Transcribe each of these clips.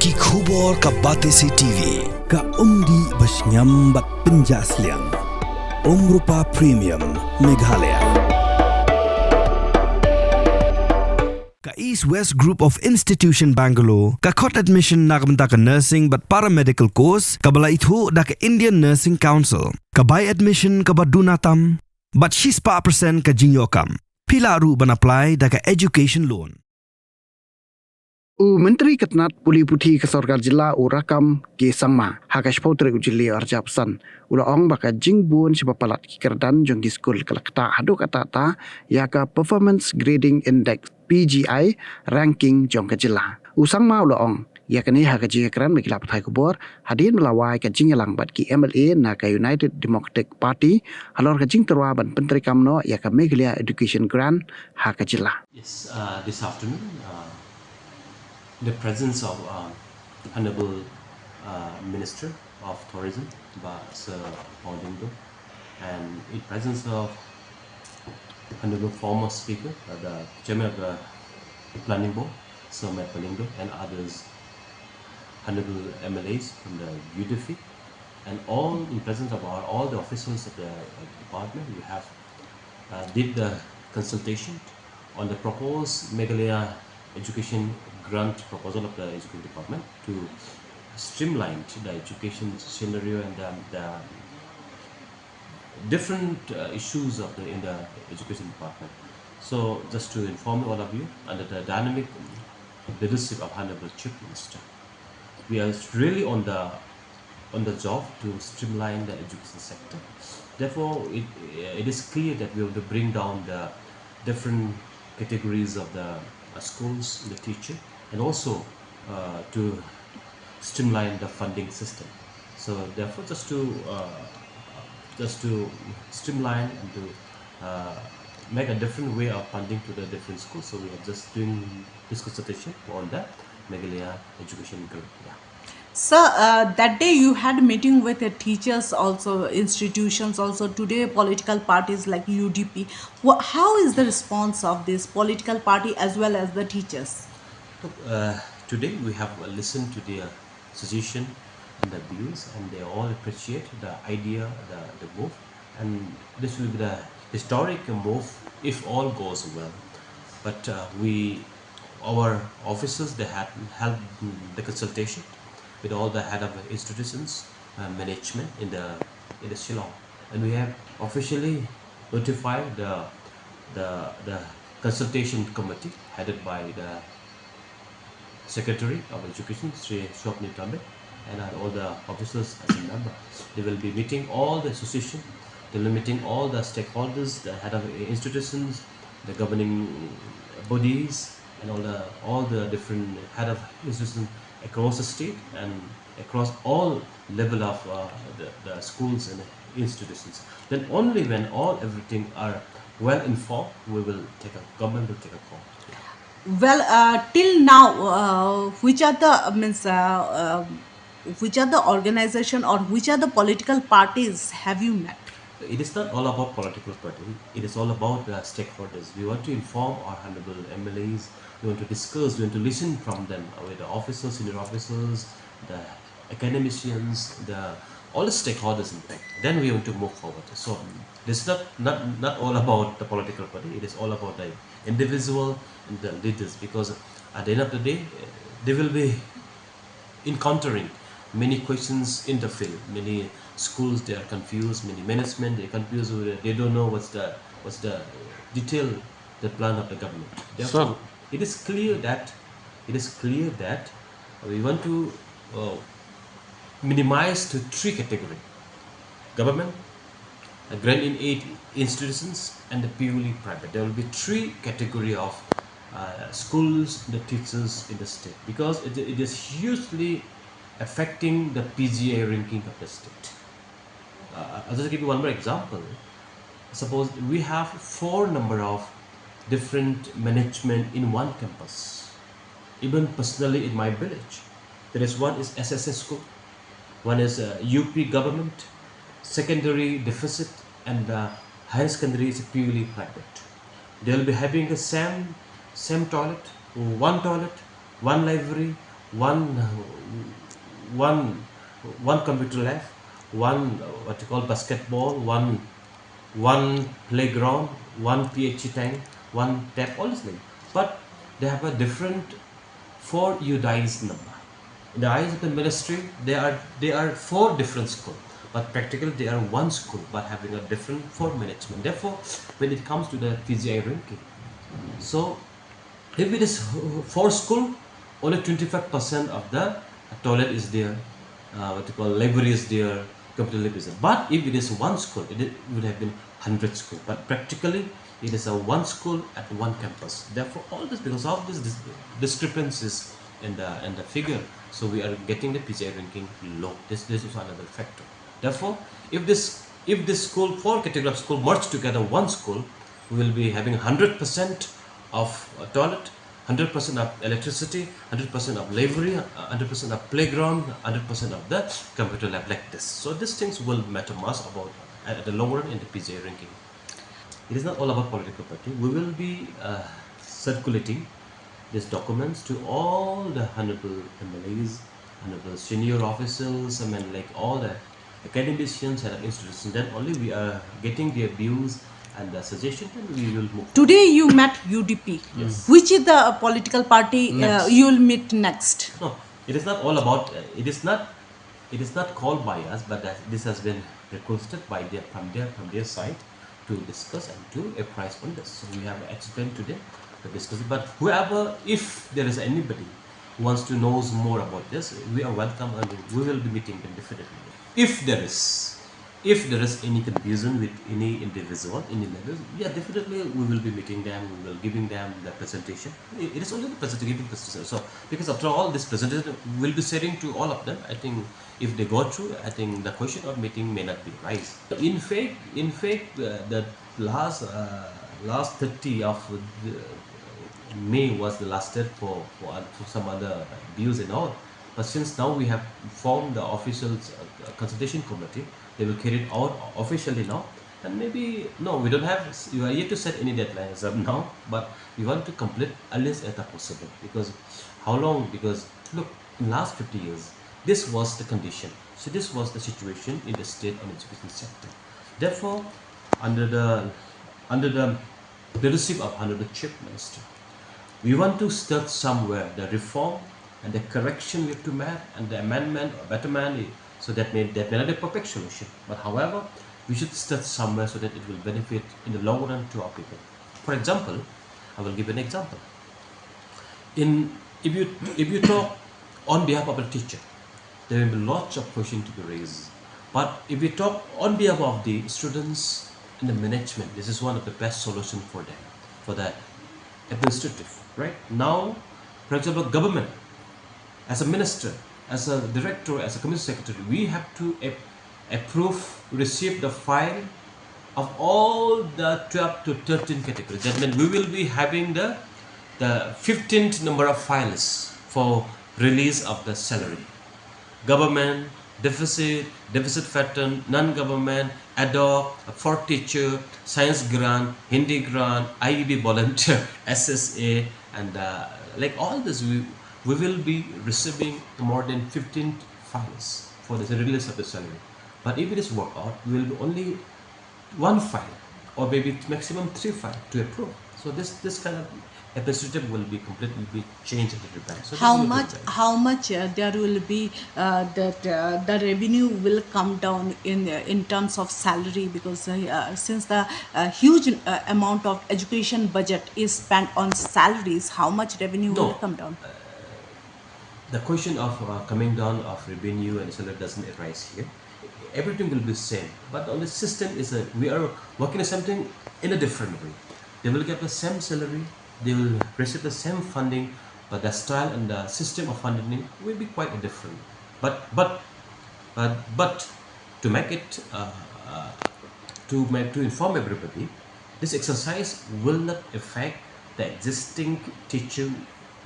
Ki khubor ka Batesi TV. Ka umdi basnyambat penjaslian. Rupa Premium Meghalaya. Ka East West Group of Institution Bangalore, ka khot admission nakamta ka nursing but paramedical course, ka bala ithu da ka Indian Nursing Council, ka buy admission ka badunatam, but she's pa percent ka jinyokam. Pila ru ban apply da ka education loan. Menteri Ketnat Puli Putih Kesorkar Jilla Urakam Ke Sangma Hakash Potre Ujili Arjapsan Ula Ong Baka Jingbun Sipa Palat Kyrdan Jongki Skul Kelakta Hadu Katata Yaka Performance Grading Index PGI Ranking Jongka Jilla Usangma Ula Ong Yakani Hakaji Kran Mikila Patai Kubor Hadin Melawai Ka Jingalang Bat Ki MLA Naka United Democratic Party Halor Ka Jing Terwa Ban Penteri Kamno Yaka Meghalaya Education Grant Hakajilla. Yes, this afternoon in the presence of Honorable Minister of Tourism, Sir Paulindo, and in presence of Honorable former Speaker, the Chairman of the Planning Board, Sir Paulindo, and others, Honorable MLAs from the UDFI, and all in presence of all the officials of the department, we have did the consultation on the proposed Meghalaya education grant proposal of the education department to streamline the education scenario and the different issues of in the education department. So just to inform all of you, under the dynamic leadership of Honorable Chief Minister, we are really on the job to streamline the education sector. Therefore, it is clear that we have to bring down the different categories of the schools, the teacher, and also to streamline the funding system. So therefore, just to streamline and to make a different way of funding to the different schools. So we are just doing this consultation on the Meghalaya education group. Yeah. Sir, that day you had meeting with the teachers also, institutions also, today political parties like UDP. How is the response of this political party as well as the teachers? Look, today we have listened to their suggestion and the views, and they all appreciate the idea, the move, and this will be the historic move if all goes well. But our officers, they had held the consultation with all the head of institutions, management in the Shillong, and we have officially notified the consultation committee headed by the Secretary of Education, Sri Shopni Tambe, and all the officers as a member. They will be meeting all the association, they will be meeting all the stakeholders, the head of institutions, the governing bodies, and all the different head of institutions across the state and across all level of the schools and institutions. Then only when everything are well informed, government will take a call. Well, till now, which are the organization or which are the political parties have you met? It is not all about political party. It is all about the stakeholders. We want to inform our honorable MLAs. We want to discuss. We want to listen from them with the officers, senior officers, the academicians, all the stakeholders. In fact, then we want to move forward. So this is not all about the political party. It is all about the individual and the leaders. Because at the end of the day, they will be encountering many questions in the field. Many schools, they are confused. Many management, they are confused. They don't know what's the detail, the plan of the government. Therefore, it is clear that we want to minimize to three categories: government, grant in aid institutions, and the purely private. There will be three category of schools, the teachers in the state, because it is hugely affecting the PGI ranking of the state. I'll just give you one more example. Suppose we have 4 number of different management in one campus. Even personally in my village, there is one is SSS school, one is UP government, secondary deficit, and higher secondary is purely private. They will be having the same toilet, one library, one one computer lab, one what you call basketball, one playground, one PHE tank, one tap, all this thing. But they have a different for UDI's number. In the eyes of the ministry, they are four different schools, but practically they are one school, but having a different for management. Therefore, when it comes to the PGI ranking, so if it is for school, only 25% of the toilet is there, what you call library is there, computer lab is there. But if it is one school, it would have been 100 school. But practically, it is a one school at one campus. Therefore, all this because of this discrepancies in the figure, so we are getting the PGI ranking low. This is another factor. Therefore, if this school, four category of school merged together one school, we will be having 100% of toilet, 100% of electricity, 100% of library, 100% of playground, 100% of the computer lab, like this. So these things will matter much about at the lower end in the PGI ranking. It is not all about political party. We will be circulating these documents to all the honorable MLAs, honorable senior officials, like all the academicians and institutions. Then only we are getting their views and the suggestion, and we will move. Today you met UDP. Yes. Which is the political party Next. you will meet next? No, it is not all about. It is not called by us, but this has been requested by from their side to discuss and to apprise on this. So we have explained today to discuss it. But whoever, if there is anybody who wants to know more about this, we are welcome, and we will be meeting them definitely. If there is any confusion with any individual, any level, yeah, definitely we will be meeting them, we will giving them the presentation. It is only the presentation. So because after all, this presentation will be sharing to all of them. I think if they go through, I think the question of meeting may not be raised. In fact, the last 30 of May was the last date for some other views and all. But since now we have formed the official consultation committee, they will carry it out officially now. And maybe, no, we don't have, you are yet to set any deadline as of now, but we want to complete earliest as possible. Because how long? Because look, in last 50 years, this was the condition. So this was the situation in the state and education sector. Therefore, under the leadership of the chief minister, we want to start somewhere the reform and the correction we have to make, and the amendment or betterment. So that may not be a perfect solution, but however, we should start somewhere so that it will benefit in the long run to our people. For example, I will give an example. If you talk on behalf of a teacher, there will be lots of questions to be raised. But if we talk on behalf of the students and the management, this is one of the best solutions for them, for that administrative, right? Now, for example, government, as a minister, as a director, as a community secretary, we have to receive the file of all the 12 to 13 categories. That means we will be having the 15th number of files for release of the salary. Government, deficit pattern, non-government, ad hoc, for teacher, science grant, Hindi grant, IEB volunteer, SSA, and like all this, we will be receiving more than 15 files for the release of the salary. But if it is worked out, we will be only one file or maybe maximum 3 files to approve. So this kind of administrative will be completely changed at the time. So How much there will be the revenue will come down in terms of salary, because since the huge amount of education budget is spent on salaries, how much revenue will come down? The question of coming down of revenue and salary doesn't arise here. Everything will be same, but the only system is we are working on something in a different way. They will get the same salary, they will receive the same funding, but the style and the system of funding will be quite different. But to make it to inform everybody, this exercise will not affect the existing teacher,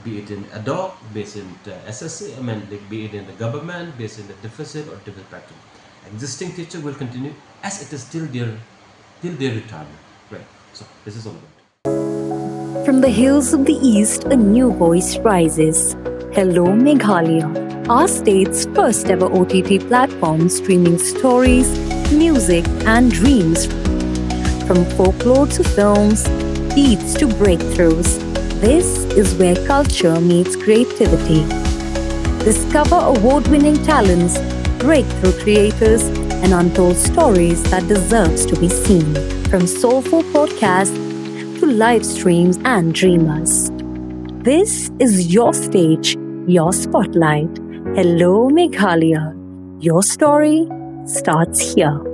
be it in ad hoc, based in the SSA, be it in the government, based in the deficit or deficit pattern. Existing teacher will continue as it is till their retirement. Right. So this is all about. From the hills of the east, a new voice rises. Hello, Meghalaya. our state's first ever OTT platform streaming stories, music, and dreams. From folklore to films, beats to breakthroughs, this is where culture meets creativity. Discover award-winning talents, breakthrough creators, and untold stories that deserves to be seen. From soulful podcasts to live streams and dreamers. This is your stage, your spotlight. Hello, Meghalaya. Your story starts here.